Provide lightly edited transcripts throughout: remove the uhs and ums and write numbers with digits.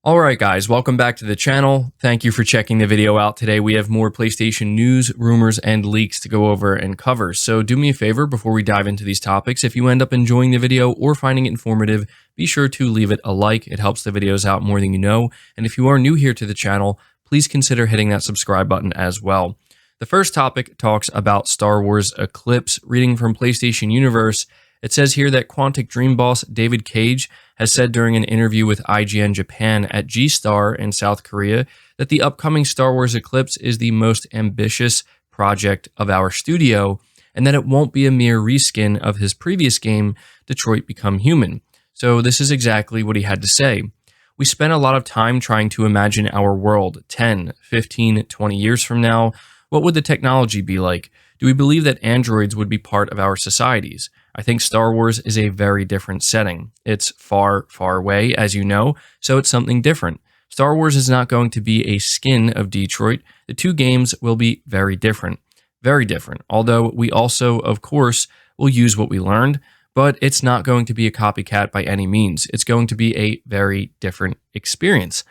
Alright guys, welcome back to the channel. Thank you for checking the video out today. We have more PlayStation news, rumors, and leaks to go over and cover. So do me a favor before we dive into these topics. If you end up enjoying the video or finding it informative, be sure to leave it a like. It helps the videos out more than you know. And if you are new here to the channel, please consider hitting that subscribe button as well. The first topic talks about Star Wars Eclipse. Reading from PlayStation Universe, it says here that Quantic Dream boss David Cage has said during an interview with IGN Japan at G-Star in South Korea that the upcoming Star Wars Eclipse is the most ambitious project of our studio and that it won't be a mere reskin of his previous game, Detroit Become Human. So this is exactly what he had to say. We spent a lot of time trying to imagine our world 10, 15, 20 years from now. What would the technology be like? Do we believe that androids would be part of our societies? I think Star Wars is a very different setting. It's far, far away, as you know, so it's something different. Star Wars is not going to be a skin of Detroit. The two games will be very different. Very different. Although we also, of course, will use what we learned, but it's not going to be a copycat by any means. It's going to be a very different experience.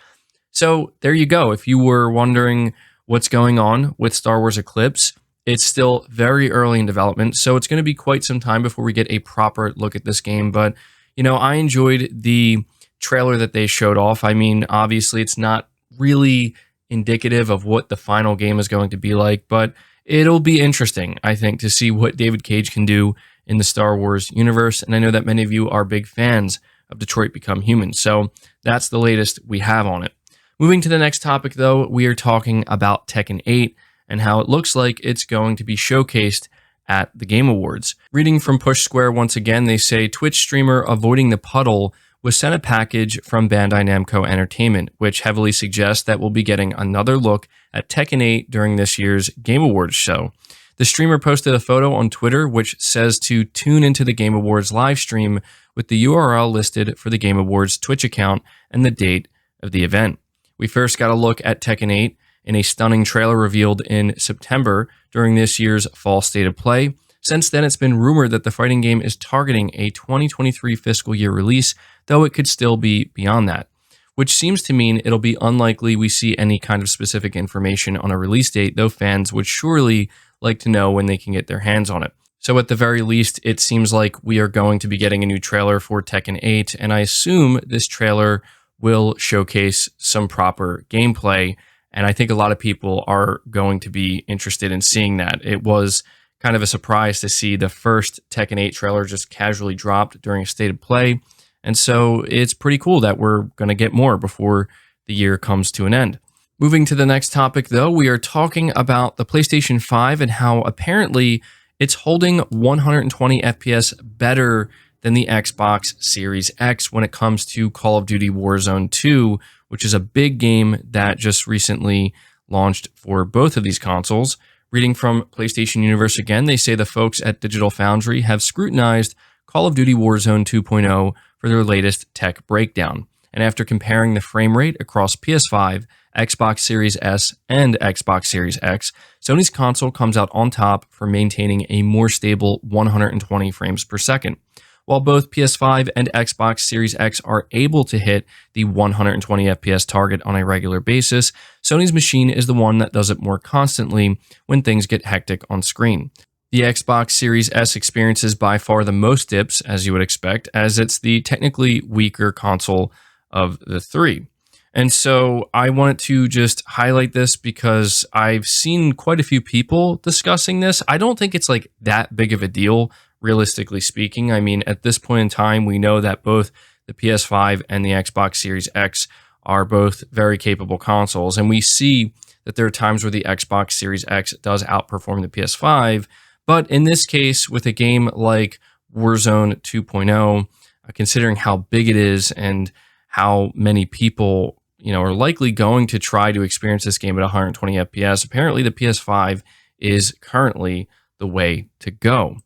So there you go. If you were wondering what's going on with Star Wars Eclipse, it's still very early in development, so it's going to be quite some time before we get a proper look at this game. But, you know, I enjoyed the trailer that they showed off. I mean, obviously, it's not really indicative of what the final game is going to be like, but it'll be interesting, I think, to see what David Cage can do in the Star Wars universe. And I know that many of you are big fans of Detroit Become Human, so that's the latest we have on it. Moving to the next topic, though, we are talking about Tekken 8. And how it looks like it's going to be showcased at the Game Awards. Reading from Push Square once again, they say Twitch streamer Avoiding the Puddle was sent a package from Bandai Namco Entertainment, which heavily suggests that we'll be getting another look at Tekken 8 during this year's Game Awards show. The streamer posted a photo on Twitter which says to tune into the Game Awards live stream with the URL listed for the Game Awards Twitch account and the date of the event. We first got a look at Tekken 8 in a stunning trailer revealed in September during this year's Fall State of Play. Since then, it's been rumored that the fighting game is targeting a 2023 fiscal year release, though it could still be beyond that, which seems to mean it'll be unlikely we see any kind of specific information on a release date, though fans would surely like to know when they can get their hands on it. So at the very least, it seems like we are going to be getting a new trailer for Tekken 8, and I assume this trailer will showcase some proper gameplay. And I think a lot of people are going to be interested in seeing that. It was kind of a surprise to see the first Tekken 8 trailer just casually dropped during a state of play. And so it's pretty cool that we're going to get more before the year comes to an end. Moving to the next topic, though, we are talking about the PlayStation 5 and how apparently it's holding 120 FPS better than the Xbox Series X when it comes to Call of Duty Warzone 2, which is a big game that just recently launched for both of these consoles. Reading from PlayStation Universe again, they say the folks at Digital Foundry have scrutinized Call of Duty Warzone 2.0 for their latest tech breakdown. And after comparing the frame rate across PS5, Xbox Series S, and Xbox Series X, Sony's console comes out on top for maintaining a more stable 120 frames per second. While both PS5 and Xbox Series X are able to hit the 120 FPS target on a regular basis, Sony's machine is the one that does it more constantly when things get hectic on screen. The Xbox Series S experiences by far the most dips, as you would expect, as it's the technically weaker console of the three. And so I wanted to just highlight this because I've seen quite a few people discussing this. I don't think it's like that big of a deal, realistically speaking. I mean, at this point in time, we know that both the PS5 and the Xbox Series X are both very capable consoles. And we see that there are times where the Xbox Series X does outperform the PS5. But in this case, with a game like Warzone 2.0, considering how big it is and how many people are likely going to try to experience this game at 120 FPS, apparently the PS5 is currently the way to go.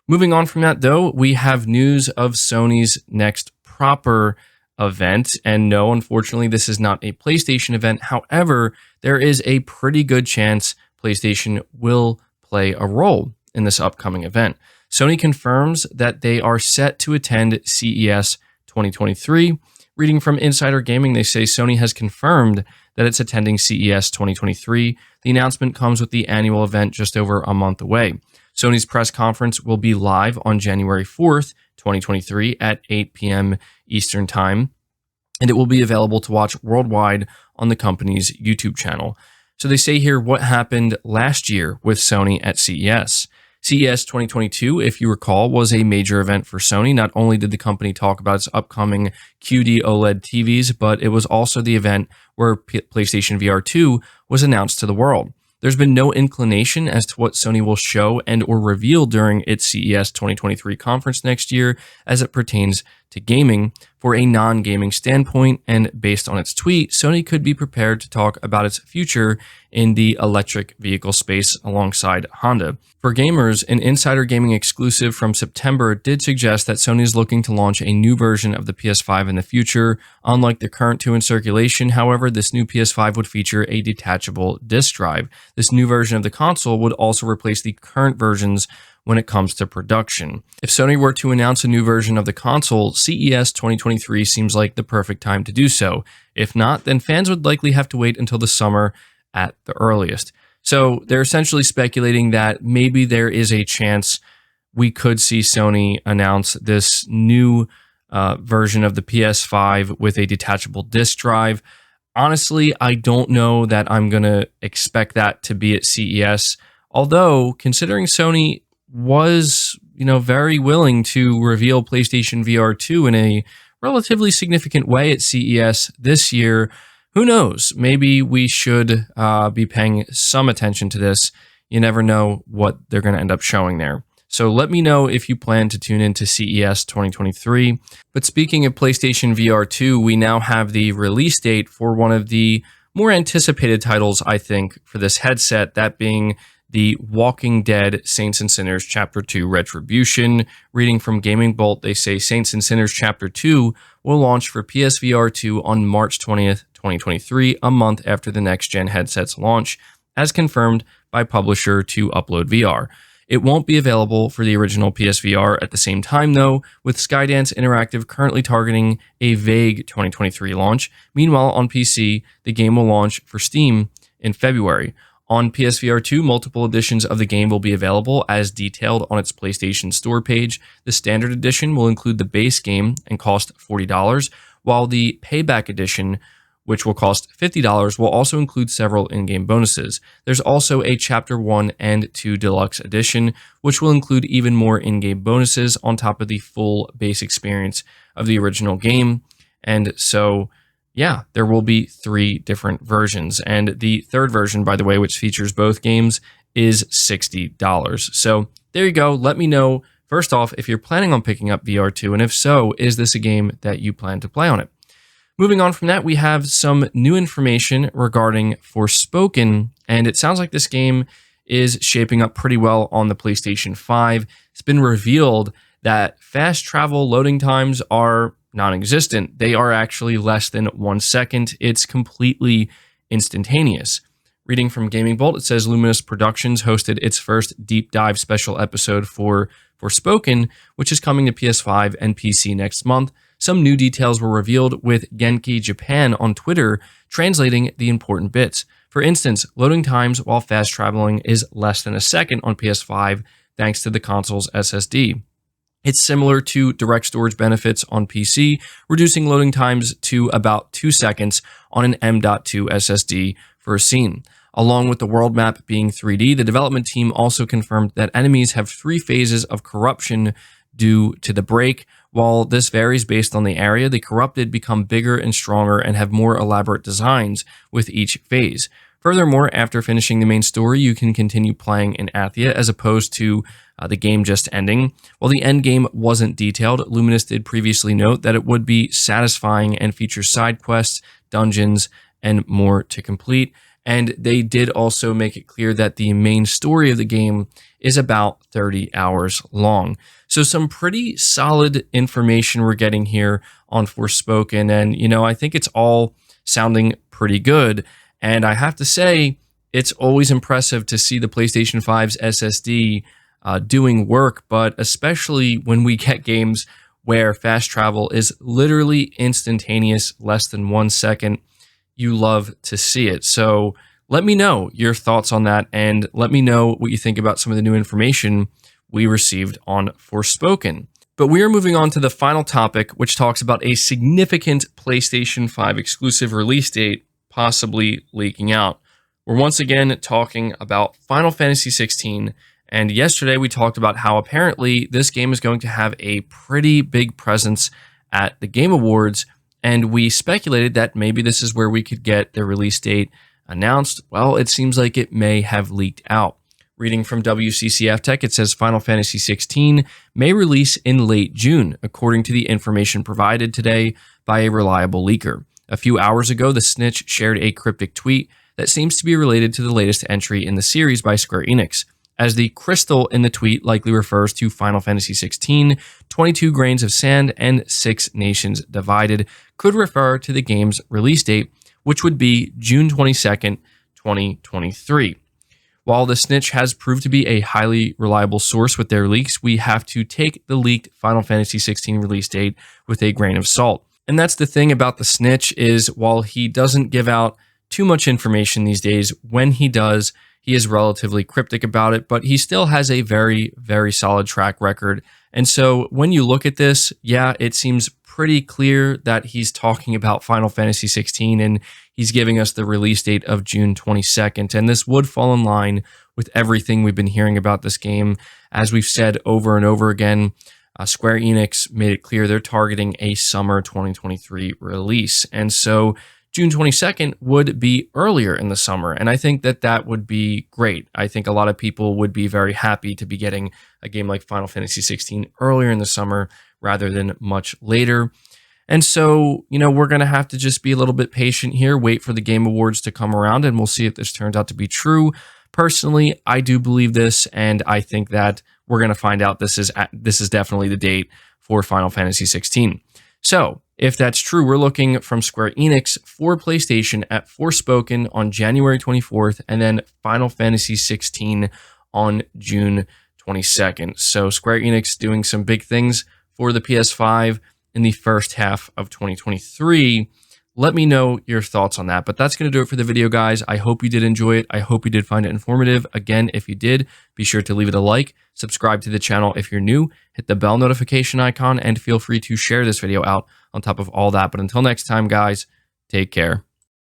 Moving on from that, though, we have news of Sony's next proper event. And no, unfortunately, this is not a PlayStation event. However, there is a pretty good chance PlayStation will play a role in this upcoming event. Sony confirms that they are set to attend CES 2023, Reading from Insider Gaming, they say Sony has confirmed that it's attending CES 2023. The announcement comes with the annual event just over a month away. Sony's press conference will be live on January 4th, 2023 at 8 p.m. Eastern Time, and it will be available to watch worldwide on the company's YouTube channel. So they say here what happened last year with Sony at CES. CES 2022, if you recall, was a major event for Sony. Not only did the company talk about its upcoming QD OLED TVs, but it was also the event where PlayStation VR 2 was announced to the world. There's been no inclination as to what Sony will show and or reveal during its CES 2023 conference next year as it pertains to gaming. For a non-gaming standpoint, and based on its tweet, Sony could be prepared to talk about its future in the electric vehicle space alongside Honda. For gamers, an Insider Gaming exclusive from September did suggest that Sony is looking to launch a new version of the PS5 in the future. Unlike the current two in circulation, however, this new PS5 would feature a detachable disc drive. This new version of the console would also replace the current versions when it comes to production. If Sony were to announce a new version of the console, CES 2023 seems like the perfect time to do so. If not, then fans would likely have to wait until the summer at the earliest. So they're essentially speculating that maybe there is a chance we could see Sony announce this new version of the PS5 with a detachable disc drive. Honestly, I don't know that I'm going to expect that to be at CES, although considering Sony was, very willing to reveal PlayStation VR 2 in a relatively significant way at CES this year, who knows? Maybe we should be paying some attention to this. You never know what they're going to end up showing there. So let me know if you plan to tune into CES 2023. But speaking of PlayStation VR 2, we now have the release date for one of the more anticipated titles, I think, for this headset, that being The Walking Dead Saints and Sinners Chapter 2 Retribution. Reading from Gaming Bolt, they say Saints and Sinners Chapter 2 will launch for PSVR 2 on March 20th, 2023, a month after the next-gen headset's launch, as confirmed by publisher To Upload VR. It won't be available for the original PSVR at the same time, though, with Skydance Interactive currently targeting a vague 2023 launch. Meanwhile, on PC, the game will launch for Steam in February. On PSVR 2, multiple editions of the game will be available as detailed on its PlayStation Store page. The Standard Edition will include the base game and cost $40, while the Payback Edition, which will cost $50, will also include several in-game bonuses. There's also a Chapter 1 and 2 Deluxe Edition, which will include even more in-game bonuses on top of the full base experience of the original game. And so, yeah, there will be 3 different versions. And the third version, by the way, which features both games, is $60. So there you go. Let me know, first off, if you're planning on picking up VR2, and if so, is this a game that you plan to play on it? Moving on from that, we have some new information regarding Forspoken, and it sounds like this game is shaping up pretty well on the PlayStation 5. It's been revealed that fast travel loading times are non-existent. They are actually less than 1 second. It's completely instantaneous. Reading from Gaming Bolt, it says Luminous Productions hosted its first deep dive special episode for Forspoken, which is coming to PS5 and PC next month. Some new details were revealed, with Genki Japan on Twitter translating the important bits. For instance, loading times while fast traveling is less than a second on PS5 thanks to the console's SSD. It's similar to direct storage benefits on PC, reducing loading times to about 2 seconds on an M.2 SSD for a scene. Along with the world map being 3D, the development team also confirmed that enemies have 3 phases of corruption due to the break. While this varies based on the area, the corrupted become bigger and stronger and have more elaborate designs with each phase. Furthermore, after finishing the main story, you can continue playing in Athia as opposed to the game just ending. While the end game wasn't detailed, Luminous did previously note that it would be satisfying and feature side quests, dungeons, and more to complete. And they did also make it clear that the main story of the game is about 30 hours long. So some pretty solid information we're getting here on Forspoken. And, I think it's all sounding pretty good. And I have to say, it's always impressive to see the PlayStation 5's SSD doing work, but especially when we get games where fast travel is literally instantaneous, less than 1 second. You love to see it. So let me know your thoughts on that, and let me know what you think about some of the new information we received on Forspoken. But we are moving on to the final topic, which talks about a significant PlayStation 5 exclusive release date possibly leaking out. We're once again talking about Final Fantasy 16, and yesterday we talked about how apparently this game is going to have a pretty big presence at the Game Awards, and we speculated that maybe this is where we could get the release date announced. Well, it seems like it may have leaked out. Reading from WCCF Tech, it says Final Fantasy 16 may release in late June, according to the information provided today by a reliable leaker. A few hours ago, the snitch shared a cryptic tweet that seems to be related to the latest entry in the series by Square Enix, as the crystal in the tweet likely refers to Final Fantasy 16, 22 grains of sand, and 6 nations divided, could refer to the game's release date, which would be June 22nd, 2023. While the snitch has proved to be a highly reliable source with their leaks, we have to take the leaked Final Fantasy 16 release date with a grain of salt. And that's the thing about the snitch, is while he doesn't give out too much information these days, when he does, he is relatively cryptic about it, but he still has a very, very solid track record. And so when you look at this, yeah, it seems pretty clear that he's talking about Final Fantasy 16, and he's giving us the release date of June 22nd. And this would fall in line with everything we've been hearing about this game. As we've said over and over again, Square Enix made it clear they're targeting a summer 2023 release. And so June 22nd would be earlier in the summer, and I think that that would be great. I think a lot of people would be very happy to be getting a game like Final Fantasy 16 earlier in the summer rather than much later. And so, we're going to have to just be a little bit patient here, wait for the Game Awards to come around, and we'll see if this turns out to be true. Personally, I do believe this, and I think that we're going to find out this is definitely the date for Final Fantasy 16. So, if that's true, we're looking from Square Enix for PlayStation at Forspoken on January 24th, and then Final Fantasy 16 on June 22nd. So Square Enix doing some big things for the PS5 in the first half of 2023. Let me know your thoughts on that. But that's going to do it for the video, guys. I hope you did enjoy it. I hope you did find it informative. Again, if you did, be sure to leave it a like, subscribe to the channel if you're new, hit the bell notification icon, and feel free to share this video out on top of all that. But until next time, guys, take care.